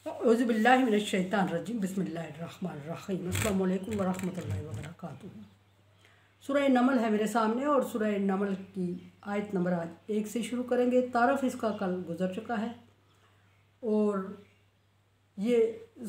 औज़ुबिल्लाहि मिनश्शैतानिर्रजीम बिस्मिल्लाहिर्रहमानिर्रहीम अस्सलामु अलैकुम वरहमतुल्लाहि वबरकातुहू। सूरह नमल है मेरे सामने और सूरह नमल की आयत नंबर आज 1 से शुरू करेंगे। तारफ़ इसका कल गुज़र चुका है और ये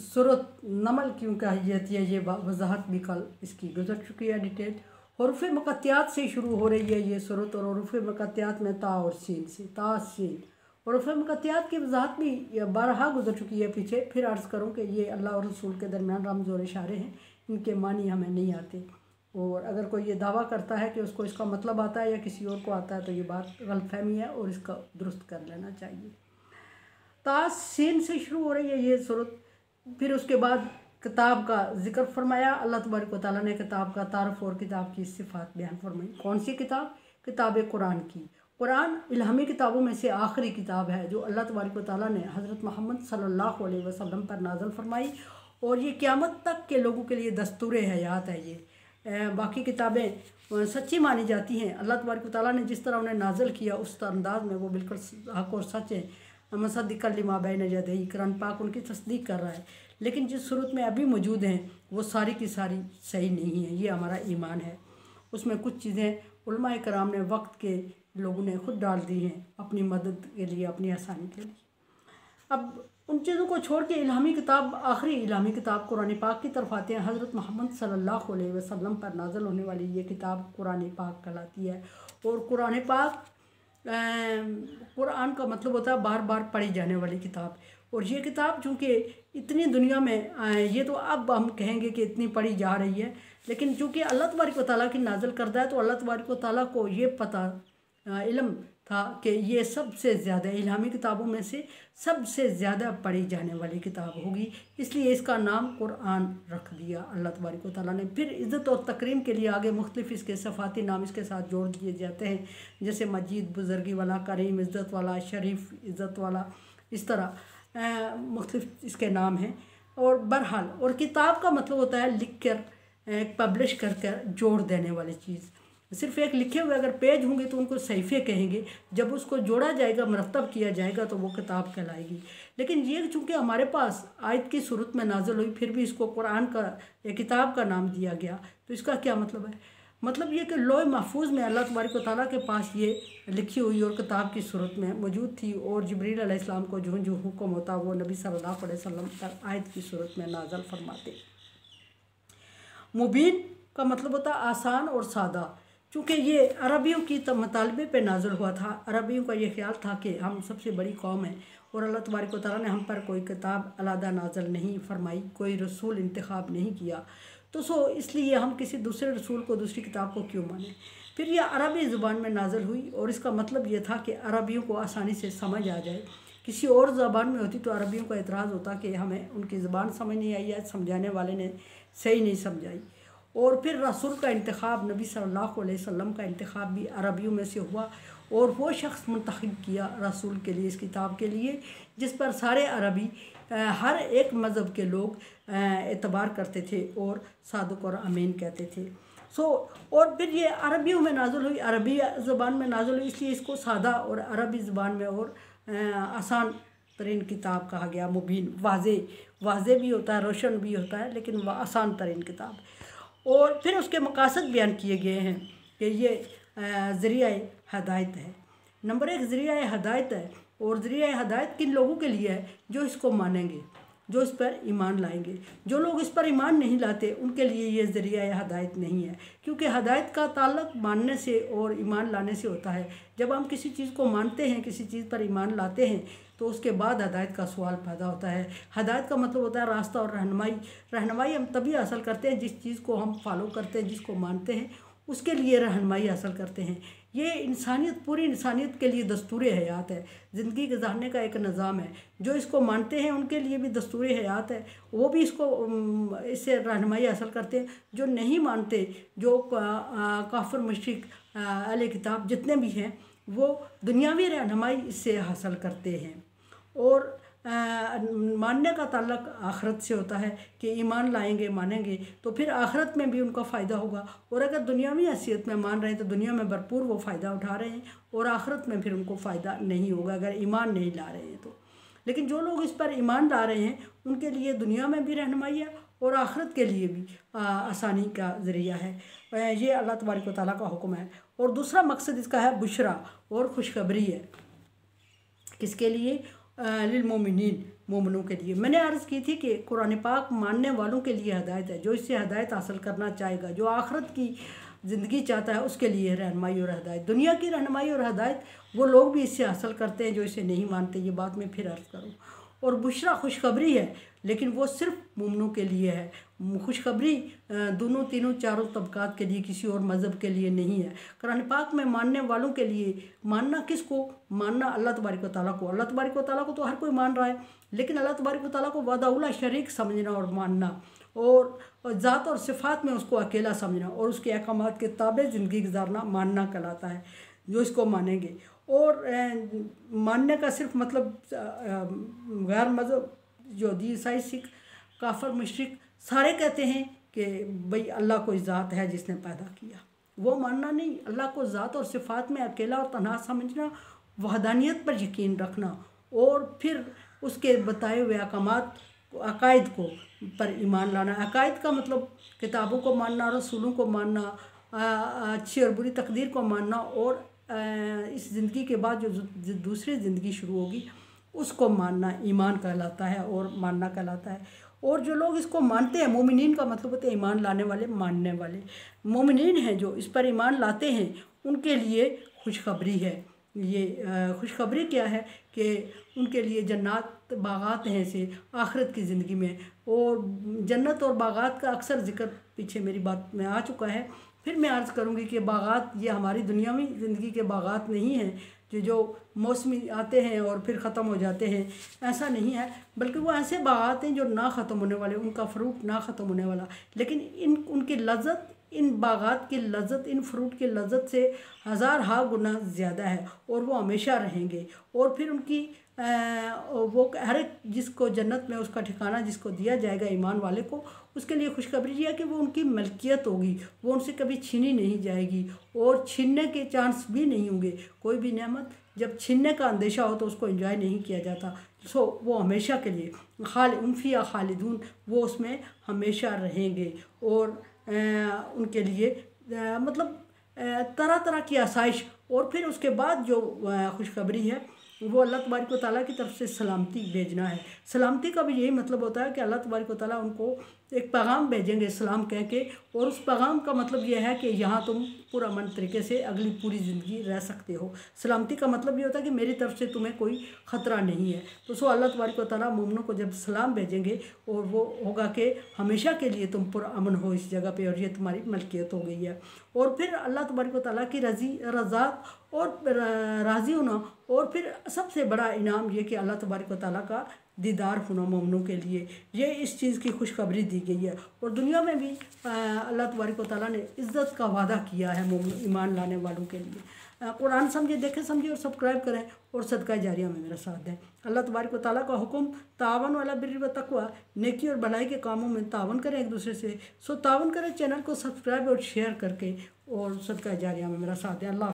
सूरत नमल क्यों कही ये वजाहत भी कल इसकी गुज़र चुकी है डिटेल। हरूफ मुक़त्तियात से शुरू हो रही है ये सूरत और हरूफ मुक़त्तियात में ता और सीन से ता सीन। हरूफ मुक़त्तियात की वजाहत भी बारहा गुज़र चुकी है पीछे। फिर अर्ज़ करूँ कि ये अल्लाह और रसूल के दरमियान रमज़ और इशारे हैं, इनके मानी हमें नहीं आते। और अगर कोई ये दावा करता है कि उसको इसका मतलब आता है या किसी और को आता है तो ये बात गलतफहमी है और इसका दुरुस्त कर लेना चाहिए। ता सीन से शुरू हो रही है ये सूरत। फिर उसके बाद किताब का ज़िक्र फरमाया। अल्लाह तबारक व तआला ने किताब का तारफ़ और किताब की सिफ़ात बयान फरमाई। कौन सी किताब? किताब कुरान की। कुरान इल्हामी किताबों में से आखिरी किताब है जो अल्लाह तबारक व तआला ने हज़रत मोहम्मद सल्लल्लाहु अलैहि वसल्लम पर नाज़िल फरमाई और ये क़यामत तक के लोगों के लिए दस्तूर हयात है। ये बाकी किताबें सच्ची मानी जाती हैं। अल्लाह तबारक व तआला ने जिस तरह उन्हें नाज़िल किया उस अंदाज में वो बिल्कुल हक़ और सच है। मुसद्दिक़न लिमा बैन यदैहि, कुरान पाक उनकी तस्दीक कर रहा है। लेकिन जिस सूरत में अभी मौजूद हैं वो सारी की सारी सही नहीं है। ये हमारा ईमान है। उसमें कुछ चीज़ें उलमाए कराम ने वक्त के लोगों ने खुद डाल दी हैं अपनी मदद के लिए, अपनी आसानी के लिए। अब उन चीज़ों को छोड़ के इल्हामी किताब, आखिरी इल्हामी किताब कुरान पाक की तरफ आते हैं। हज़रत मोहम्मद सल्लल्लाहु अलैहि वसल्लम पर नाज़िल होने वाली ये किताब कुरान पाक कहलाती है। और कुरान पाक, कुरान का मतलब होता है बार बार पढ़ी जाने वाली किताब। और ये किताब चूँकि इतनी दुनिया में ये तो अब हम कहेंगे कि इतनी पढ़ी जा रही है, लेकिन चूँकि अल्लाह तबारक व तआला की नाज़िल करदा है तो अल्लाह तबारक व तआला को ये पता इल्म था कि ये सबसे ज़्यादा इल्हामी किताबों में से सबसे ज़्यादा पढ़ी जाने वाली किताब होगी, इसलिए इसका नाम कुरान रख दिया अल्लाह तबारक व तआला ने। फिर इज़्ज़त और तकरीम के लिए आगे मुख्तलिफ़ इसके सफ़ाती नाम इसके साथ जोड़ दिए जाते हैं, जैसे मजीद, बुज़ुर्गी वाला, करीम, इज़्ज़त वाला, शरीफ, इज़्ज़त वाला, इस तरह मुख्तलिफ़ इसके नाम हैं। और बहरहाल, और किताब का मतलब होता है लिख कर, पब्लिश कर कर जोड़ देने वाली चीज़। सिर्फ एक लिखे हुए अगर पेज होंगे तो उनको सहीफ़े कहेंगे, जब उसको जोड़ा जाएगा, मरतब किया जाएगा तो वो किताब कहलाएगी। लेकिन ये चूँकि हमारे पास आयत की सूरत में नाज़िल हुई फिर भी इसको कुरान का या किताब का नाम दिया गया, तो इसका क्या मतलब है? मतलब ये कि लौह महफूज में अल्लाह तबारक व तआला के पास ये लिखी हुई और किताब की सूरत में मौजूद थी और जिब्रील अलैहिस्सलाम को जो जो हुक्म होता वो नबी सल्लल्लाहु अलैहि वसल्लम तक आयत की सूरत में नाज़िल फरमाते। मुबीन का मतलब होता आसान और सादा। चूँकि ये अरबियों की मतलबे पे नाज़िल हुआ था। अरबियों का ये ख्याल था कि हम सबसे बड़ी कौम है और अल्लाह तबारक व तआला ने हम पर कोई किताब अलहदा नाज़िल नहीं फरमाई, कोई रसूल इंतखाब नहीं किया, तो इसलिए हम किसी दूसरे रसूल को, दूसरी किताब को क्यों मानें। फिर यह अरबी ज़ुबान में नाज़िल हुई और इसका मतलब ये था कि अरबियों को आसानी से समझ आ जाए। किसी और ज़बान में होती तो अरबियों का एतराज़ होता कि हमें उनकी ज़बान समझ नहीं आई या समझाने वाले ने सही नहीं समझाई। और फिर रसूल का इंतखाब, नबी सल्लल्लाहु अलैहि वसल्लम का इंतखाब भी अरबियों में से हुआ और वो शख्स मुंतखब किया रसूल के लिए, इस किताब के लिए, जिस पर सारे अरबी, हर एक मज़हब के लोग एतबार करते थे और सादुक और अमीन कहते थे। और फिर ये अरबियों में नाज़िल हुई, अरबी ज़बान में नाज़िल हुई, इसलिए इसको सादा और अरबी ज़बान में और आसान तरीन किताब कहा गया। मुबीन, वाज़े भी होता है, रोशन भी होता है, लेकिन वह आसान तरीन किताब। और फिर उसके मकासद बयान किए गए हैं कि ये ज़रिया हदायत है। नंबर 1 ज़रिया हदायत है। और ज़रिया हदायत किन लोगों के लिए है? जो इसको मानेंगे, जो इस पर ईमान लाएंगे। जो लोग इस पर ईमान नहीं लाते उनके लिए ये ज़रिया हदायत नहीं है, क्योंकि हदायत का ताल्लुक मानने से और ईमान लाने से होता है। जब हम किसी चीज़ को मानते हैं, किसी चीज़ पर ईमान लाते हैं, तो उसके बाद हदायत का सवाल पैदा होता है। हदायत का मतलब होता है रास्ता और रहनुमाई हम तभी हासिल करते हैं जिस चीज़ को हम फॉलो करते हैं, जिसको मानते हैं, उसके लिए रहनुमाई हासिल करते हैं। ये इंसानियत, पूरी इंसानियत के लिए दस्तूर हयात है, ज़िंदगी गुजारने का एक निज़ाम है। जो इसको मानते हैं उनके लिए भी दस्तूर हयात है, वो भी इससे रहनुमाई हासिल करते हैं। जो नहीं मानते, जो काफिर, मुशरिक, अहले किताब जितने भी हैं, वो दुनियावी रहनुमाई इससे हासिल करते हैं। और मानने का ताल्लुक आखिरत से होता है कि ईमान लाएंगे, मानेंगे तो फिर आखिरत में भी उनका फ़ायदा होगा। और अगर दुनियावी हैसियत में मान रहे हैं तो दुनिया में भरपूर वो फ़ायदा उठा रहे हैं और आखिरत में फिर उनको फ़ायदा नहीं होगा अगर ईमान नहीं ला रहे हैं तो। लेकिन जो लोग इस पर ईमान ला रहे हैं उनके लिए दुनिया में भी रहनुमाई है और आखिरत के लिए भी आसानी का ज़रिया है। ये अल्लाह तबारक व तआला का हुक्म है। और दूसरा मकसद इसका है बुशरा और खुशखबरी है। किसके लिए? लिलमोमिनीन, मोमिनों के लिए। मैंने अर्ज़ की थी कि कुरान पाक मानने वालों के लिए हदायत है। जो इससे हदायत हासिल करना चाहेगा, जो आखिरत की ज़िंदगी चाहता है, उसके लिए रहनुमाई और हदायत। दुनिया की रहनुमाई और हदायत वो लोग भी इससे हासिल करते हैं जो इसे नहीं मानते। ये बात मैं फिर अर्ज़ करूँ। और बुशरा खुशखबरी है, लेकिन वो सिर्फ मोमिनों के लिए है। खुशखबरी दोनों तीनों चारों तबकात के लिए, किसी और मज़हब के लिए नहीं है। कुरान पाक में मानने वालों के लिए, मानना किसको? मानना अल्लाह तबारक व तआला को। अल्लाह तबारक व तआला को तो हर कोई मान रहा है, लेकिन अल्लाह तबारक व तआला को वादाउला शरीक समझना और मानना, और ज़ात और सिफ़ात में उसको अकेला समझना और उसके अहकामात के ताबे ज़िंदगी गुजारना मानना कहलाता है। जो इसको मानेंगे, और मानने का सिर्फ मतलब गैर मज़हब जो दी ईसाई, सिख, काफर, मुशरिक सारे कहते हैं कि भाई अल्लाह कोई ज़ात है जिसने पैदा किया। वो मानना नहीं। अल्लाह को ज़ात और सिफ़ात में अकेला और तन्हा समझना, वहदानियत पर यकीन रखना, और फिर उसके बताए हुए अहकामात, अकायद को पर ईमान लाना। अकायद का मतलब किताबों को मानना, रसूलों को मानना, अच्छी और बुरी तकदीर को मानना, और इस ज़िंदगी के बाद जो दूसरी ज़िंदगी शुरू होगी उसको मानना ईमान कहलाता है और मानना कहलाता है। और जो लोग इसको मानते हैं, मोमिनीन का मतलब होता है ईमान लाने वाले, मानने वाले। मोमिनीन हैं जो इस पर ईमान लाते हैं, उनके लिए खुशखबरी है। ये खुशखबरी क्या है कि उनके लिए जन्नत, बागात हैं ऐसे आखिरत की ज़िंदगी में। और जन्नत और बागात का अक्सर ज़िक्र पीछे मेरी बात में आ चुका है, फिर मैं अर्ज़ करूँगी कि बागात ये हमारी दुनियावी ज़िंदगी के बागात नहीं हैं जो मौसमी आते हैं और फिर ख़त्म हो जाते हैं। ऐसा नहीं है, बल्कि वो ऐसे बागात हैं जो ना ख़त्म होने वाले, उनका फ़्रूट ना ख़त्म होने वाला। लेकिन उनकी लज़्ज़त, इन बागात की लज़्ज़त, इन फ्रूट की लज़्ज़त से हज़ार हा गुना ज़्यादा है, और वो हमेशा रहेंगे। और फिर उनकी वो हर एक जिसको जन्नत में उसका ठिकाना जिसको दिया जाएगा, ईमान वाले को, उसके लिए खुशखबरी है कि वो उनकी मलकियत होगी, वो उनसे कभी छीनी नहीं जाएगी और छीनने के चांस भी नहीं होंगे। कोई भी नेमत जब छीनने का अंदेशा हो तो उसको एंजॉय नहीं किया जाता। सो वो हमेशा के लिए उनफिया खालिदून, वो उसमें हमेशा रहेंगे। और उनके लिए मतलब तरह तरह की आसाइश, और फिर उसके बाद जो खुशखबरी है वो अल्लाह तबारक व तआला की तरफ से सलामती भेजना है। सलामती का भी यही मतलब होता है कि अल्लाह तबारक व तआला उनको एक पैगाम भेजेंगे सलाम कह के, और उस पैगाम का मतलब यह है कि यहाँ तुम पुरअमन तरीके से अगली पूरी ज़िंदगी रह सकते हो। सलामती का मतलब ये होता है कि मेरी तरफ से तुम्हें कोई ख़तरा नहीं है। तो सो अल्लाह तबारक व तआला मोमिनों को जब सलाम भेजेंगे, और वो होगा कि हमेशा के लिए तुम पुरअमन हो इस जगह पे, और ये तुम्हारी मलकियत हो गई है। और फिर अल्लाह तबारक व तआला की रज़ात और राज़ी होना, और फिर सबसे बड़ा इनाम ये कि अल्लाह तबारक व तआला का दीदार होना मोमिनों के लिए, ये इस चीज़ की खुशखबरी दी गई है। और दुनिया में भी अल्लाह तबारक व तआला ने इज़्ज़त का वादा किया है मोमिन, ईमान लाने वालों के लिए। कुरान समझे, देखें, समझे और सब्सक्राइब करें, और सदका जारिया में मेरा साथ दें। अल्लाह तबारक व तआला का हुक्म, तावन वाला बिर्र व तक़वा, नेकी और भलाई के कामों में तावन करें एक दूसरे से। सो तावन करें, चैनल को सब्सक्राइब और शेयर करके, और सदका जारिया में मेरा साथ दें। अल्लाह।